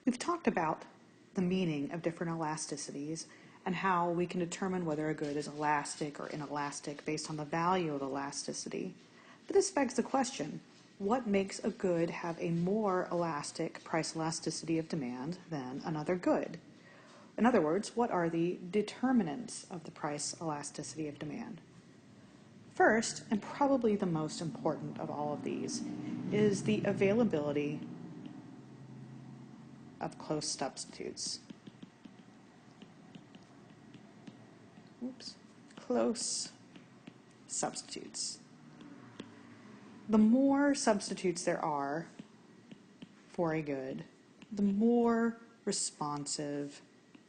We've talked about the meaning of different elasticities and how we can determine whether a good is elastic or inelastic based on the value of elasticity. But this begs the question, what makes a good have a more elastic price elasticity of demand than another good? In other words, what are the determinants of the price elasticity of demand? First, and probably the most important of all of these, is the availability of close substitutes. Close substitutes. The more substitutes there are for a good, the more responsive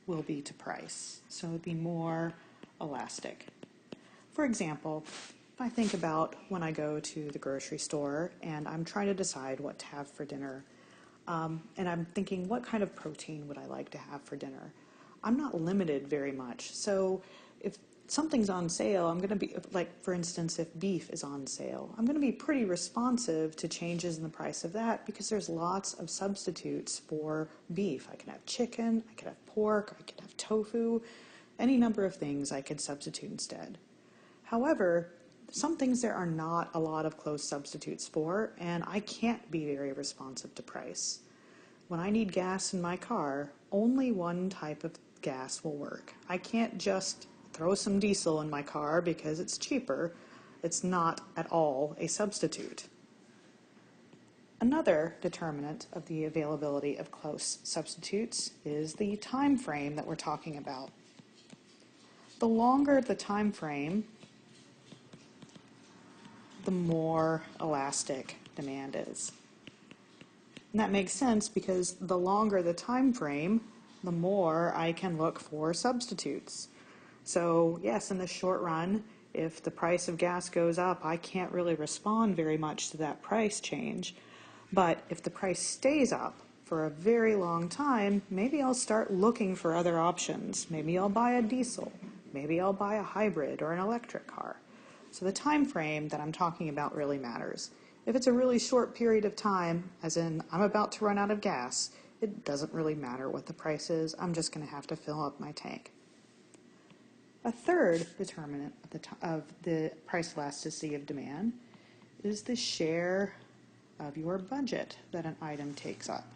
will be to price. So it'll be more elastic. For example, if I think about when I go to the grocery store and I'm trying to decide what to have for dinner, and I'm thinking, what kind of protein would I like to have for dinner? I'm not limited very much. So if something's on sale, I'm going to be, like for instance, if beef is on sale, I'm going to be pretty responsive to changes in the price of that because there's lots of substitutes for beef. I can have chicken, I could have pork, I could have tofu, any number of things I could substitute instead. However, some things there are not a lot of close substitutes for, and I can't be very responsive to price. When I need gas in my car, only one type of gas will work. I can't just throw some diesel in my car because it's cheaper. It's not at all a substitute. Another determinant of the availability of close substitutes is the time frame that we're talking about. The longer the time frame, the more elastic demand is. And that makes sense because the longer the time frame, the more I can look for substitutes. So yes, in the short run, if the price of gas goes up, I can't really respond very much to that price change. But if the price stays up for a very long time, maybe I'll start looking for other options. Maybe I'll buy a diesel. Maybe I'll buy a hybrid or an electric car. So the time frame that I'm talking about really matters. If it's a really short period of time, as in I'm about to run out of gas, it doesn't really matter what the price is. I'm just going to have to fill up my tank. A third determinant of the price elasticity of demand is the share of your budget that an item takes up.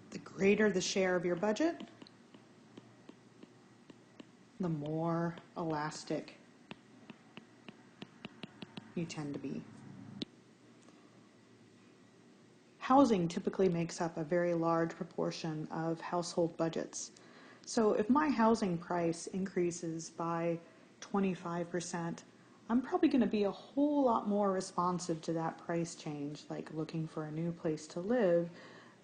The greater the share of your budget, the more elastic you tend to be. Housing typically makes up a very large proportion of household budgets. So if my housing price increases by 25%, I'm probably going to be a whole lot more responsive to that price change, like looking for a new place to live,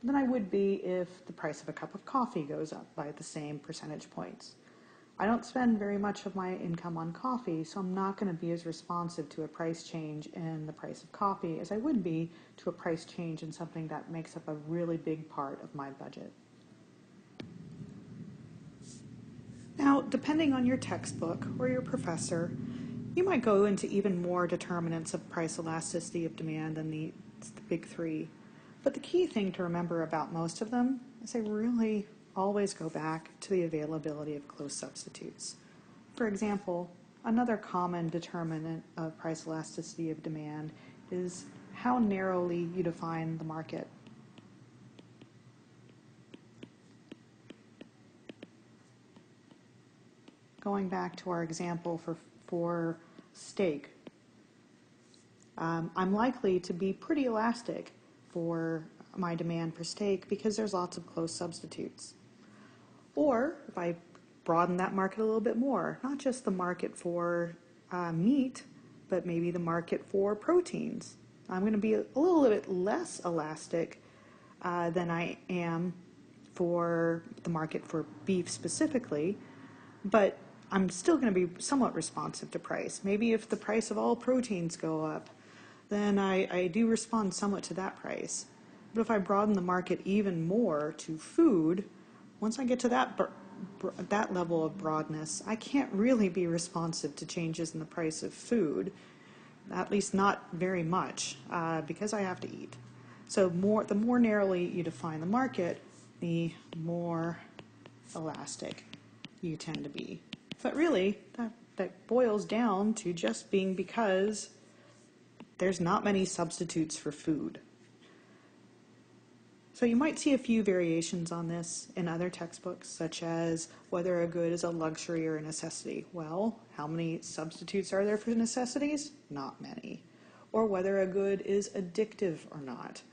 than I would be if the price of a cup of coffee goes up by the same percentage points. I don't spend very much of my income on coffee, so I'm not going to be as responsive to a price change in the price of coffee as I would be to a price change in something that makes up a really big part of my budget. Now, depending on your textbook or your professor, you might go into even more determinants of price elasticity of demand than the big three. But the key thing to remember about most of them is they really always go back to the availability of close substitutes. For example, another common determinant of price elasticity of demand is how narrowly you define the market. Going back to our example for steak, I'm likely to be pretty elastic for my demand for steak because there's lots of close substitutes. Or if I broaden that market a little bit more, not just the market for meat, but maybe the market for proteins. I'm going to be a little bit less elastic than I am for the market for beef specifically, but I'm still going to be somewhat responsive to price. Maybe if the price of all proteins go up, then I do respond somewhat to that price. But if I broaden the market even more to food, once I get to that level of broadness, I can't really be responsive to changes in the price of food. at least not very much, because I have to eat. So the more narrowly you define the market, the more elastic you tend to be. But really, that boils down to just being because there's not many substitutes for food. So you might see a few variations on this in other textbooks, such as whether a good is a luxury or a necessity. Well, how many substitutes are there for necessities? Not many. Or whether a good is addictive or not.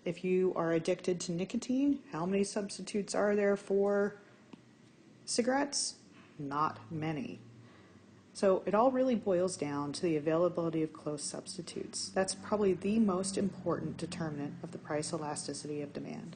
If you are addicted to nicotine, how many substitutes are there for cigarettes? Not many. So it all really boils down to the availability of close substitutes. That's probably the most important determinant of the price elasticity of demand.